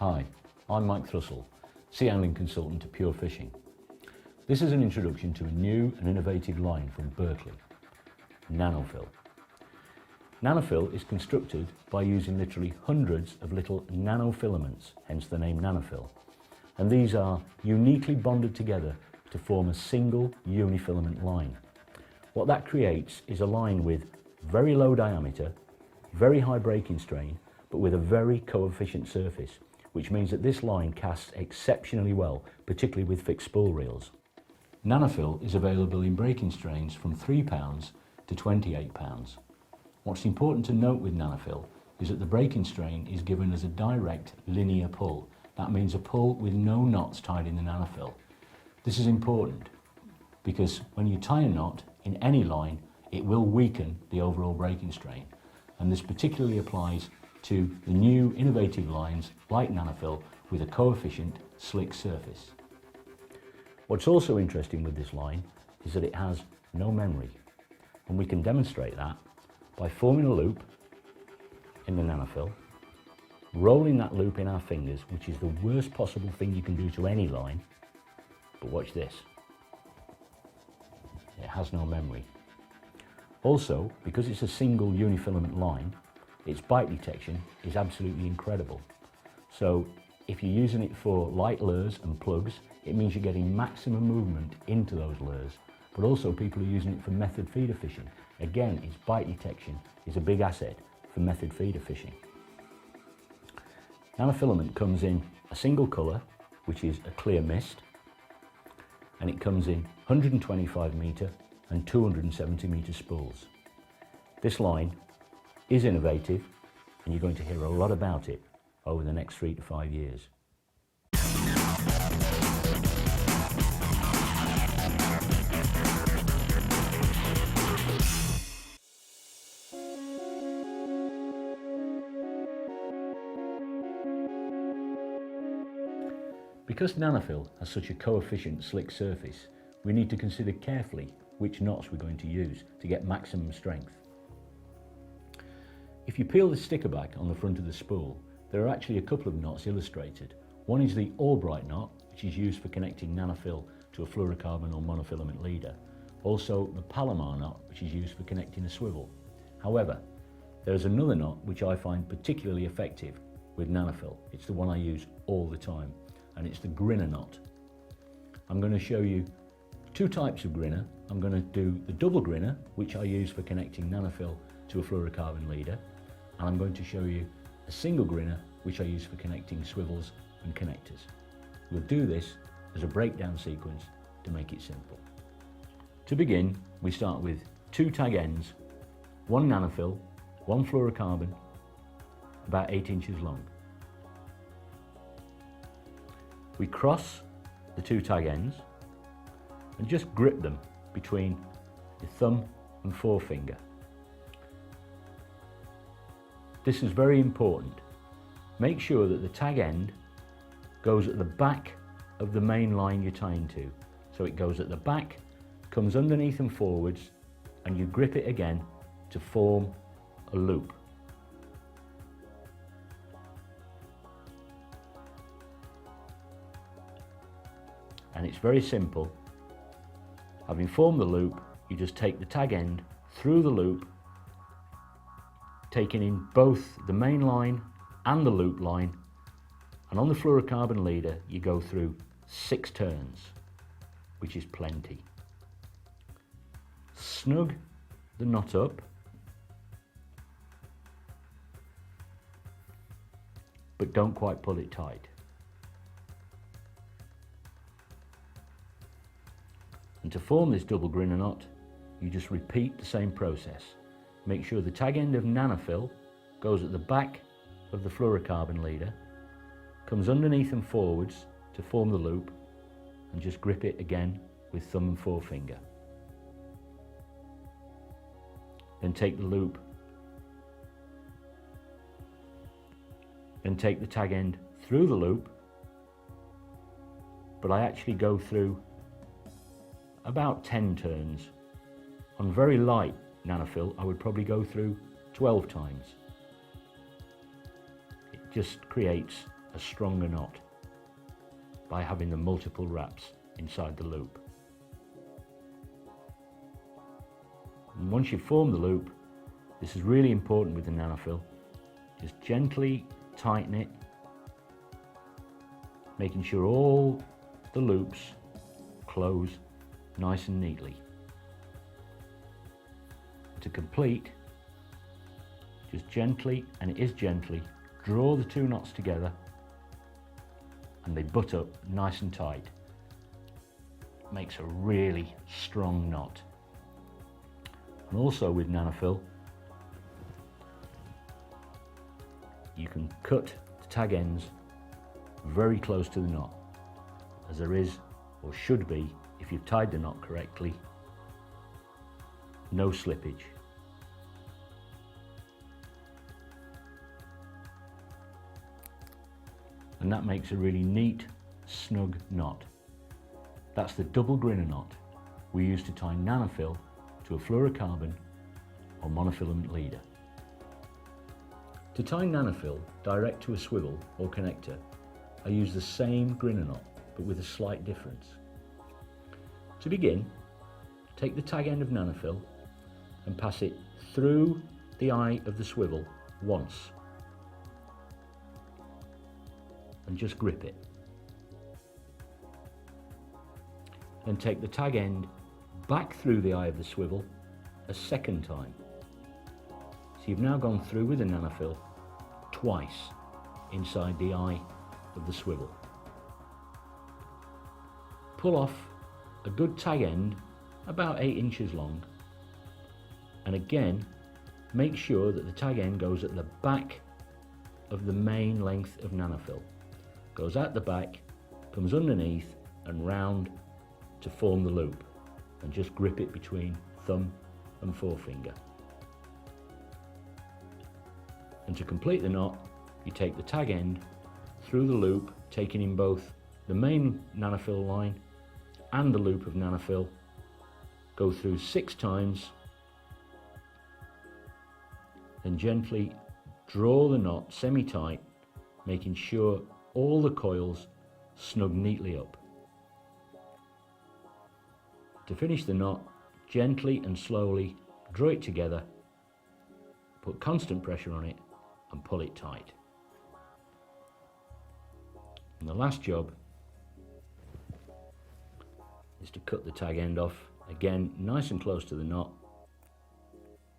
Hi, I'm Mike Thrussell, sea angling consultant at Pure Fishing. This is an introduction to a new and innovative line from Berkley, Nanofil. Nanofil is constructed by using literally hundreds of little nanofilaments, hence the name Nanofil, and these are uniquely bonded together to form a single uni-filament line. What that creates is a line with very low diameter, very high breaking strain, but with a very coefficient surface, which means that this line casts exceptionally well, particularly with fixed spool reels. Nanofil is available in breaking strains from 3 pounds to 28 pounds. What's important to note with Nanofil is that the breaking strain is given as a direct linear pull. That means a pull with no knots tied in the Nanofil. This is important because when you tie a knot in any line, it will weaken the overall breaking strain. And this particularly applies to the new innovative lines like Nanofil with a coefficient slick surface. What's also interesting with this line is that it has no memory, and we can demonstrate that by forming a loop in the Nanofil, rolling that loop in our fingers, which is the worst possible thing you can do to any line, but watch this, it has no memory. Also, because it's a single uni-filament line, its bite detection is absolutely incredible. So if you're using it for light lures and plugs, it means you're getting maximum movement into those lures. But also people are using it for method feeder fishing. Again, its bite detection is a big asset for method feeder fishing. Nanofilament comes in a single colour, which is a clear mist, and it comes in 125 metre and 270 metre spools. This line is innovative, and you're going to hear a lot about it over the next 3 to 5 years. Because Nanofil has such a coefficient slick surface, we need to consider carefully which knots we're going to use to get maximum strength. If you peel the sticker back on the front of the spool, there are actually a couple of knots illustrated. One is the Albright knot, which is used for connecting Nanofil to a fluorocarbon or monofilament leader. Also the Palomar knot, which is used for connecting a swivel. However, there is another knot which I find particularly effective with Nanofil. It's the one I use all the time, and it's the grinner knot. I'm going to show you two types of grinner. I'm going to do the double grinner, which I use for connecting Nanofil to a fluorocarbon leader, and I'm going to show you a single grinner, which I use for connecting swivels and connectors. We'll do this as a breakdown sequence to make it simple. To begin, we start with 2 tag ends, 1 Nanofil, 1 fluorocarbon, about 8 inches long. We cross the 2 tag ends and just grip them between the thumb and forefinger. This is very important. Make sure that the tag end goes at the back of the main line you're tying to. So it goes at the back, comes underneath and forwards, and you grip it again to form a loop. And it's very simple. Having formed the loop, you just take the tag end through the loop, taking in both the main line and the loop line, and on the fluorocarbon leader you go through 6 turns, which is plenty. Snug the knot up, but don't quite pull it tight. And to form this double grinner knot, you just repeat the same process. Make sure the tag end of Nanofil goes at the back of the fluorocarbon leader, comes underneath and forwards to form the loop, and just grip it again with thumb and forefinger. Then take the loop, then take the tag end through the loop, but I actually go through about 10 turns. On very light Nanofil, I would probably go through 12 times. It just creates a stronger knot by having the multiple wraps inside the loop. And once you've formed the loop, this is really important with the Nanofil, just gently tighten it, making sure all the loops close nice and neatly. To complete, just gently, and it is gently, draw the two knots together and they butt up nice and tight. Makes a really strong knot. And also with Nanofil, you can cut the tag ends very close to the knot, as there is, or should be, if you've tied the knot correctly, no slippage. And that makes a really neat, snug knot. That's the double grinner knot we use to tie Nanofil to a fluorocarbon or monofilament leader. To tie Nanofil direct to a swivel or connector, I use the same grinner knot, but with a slight difference. To begin, take the tag end of Nanofil and pass it through the eye of the swivel once, and just grip it. Then take the tag end back through the eye of the swivel a second time. So you've now gone through with the Nanofil twice inside the eye of the swivel. Pull off a good tag end about 8 inches long, and again make sure that the tag end goes at the back of the main length of Nanofil. Goes out the back, comes underneath and round to form the loop, and just grip it between thumb and forefinger. And to complete the knot, you take the tag end through the loop, taking in both the main Nanofil line and the loop of Nanofil, go through 6 times, then gently draw the knot semi-tight, making sure all the coils snug neatly up. To finish the knot, gently and slowly draw it together, put constant pressure on it and pull it tight. And the last job is to cut the tag end off, again nice and close to the knot,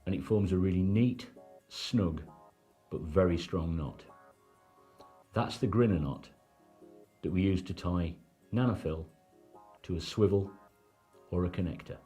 and it forms a really neat, snug but very strong knot. That's the grinner knot that we use to tie Nanofil to a swivel or a connector.